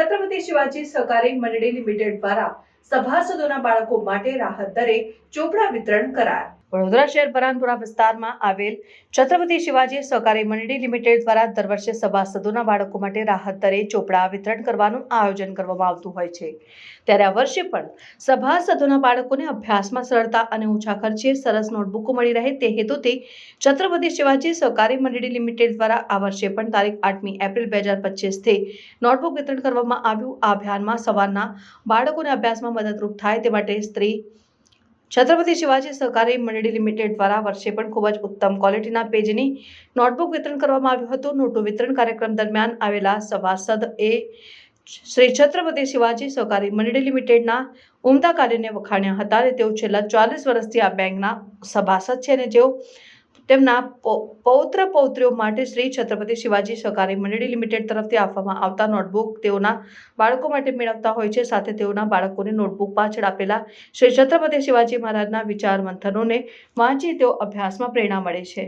છત્રપતિ શિવાજી સહકારી મંડળી લિમિટેડ દ્વારા સભાસદોના બાળકો માટે રાહત દરે ચોપડા વિતરણ કરાયા। વડોદરા શહેર બરાનપુરા વિસ્તારમાં આવેલ છત્રપતિ શિવાજી સહકારી મંડળી લિમિટેડ દ્વારા દર વર્ષે સભાસદોના બાળકો માટે રાહત દરે ચોપડા વિતરણ કરવાનું આયોજન કરવામાં આવતું હોય છે। ત્યારે આ વર્ષે પણ સભાસદોના બાળકોને અભ્યાસમાં સરળતા અને ઓછા ખર્ચે સરસ નોટબુકો મળી રહે તે હેતુથી છત્રપતિ શિવાજી સહકારી મંડળી લિમિટેડ દ્વારા આ વર્ષે પણ તારીખ 8મી એપ્રિલ 2025 થી નોટબુક વિતરણ કરવામાં આવ્યું। આ અભિયાનમાં સવારના બાળકોને અભ્યાસમાં મદદરૂપ થાય તે માટે સ્ત્રી છત્રપતિ શિવાજી સહકારી મંડળી લિમિટેડ દ્વારા વર્ષે પણ ખૂબ જ ઉત્તમ ક્વોલિટીના પેજની નોટબુક વિતરણ કરવામાં આવ્યું હતું। નોટો વિતરણ કાર્યક્રમ દરમિયાન આવેલા સભાસદ એ શ્રી છત્રપતિ શિવાજી સહકારી મંડળી લિમિટેડના ઉમદા કાર્યને વખાણ્યા હતા અને તેઓ છેલ્લા 40 વર્ષથી આ બેંકના સભાસદ છે અને જેઓ તેમના પૌત્ર પૌત્રીઓ માટે શ્રી છત્રપતિ શિવાજી સહકારી મંડળી લિમિટેડ તરફથી આપવામાં આવતા નોટબુક તેઓના બાળકો માટે મેળવતા હોય છે। સાથે તેઓના બાળકોને નોટબુક પાછળ આપેલા શ્રી છત્રપતિ શિવાજી મહારાજના વિચાર મંથનોને વાંચી તેઓ અભ્યાસમાં પ્રેરણા મળે છે।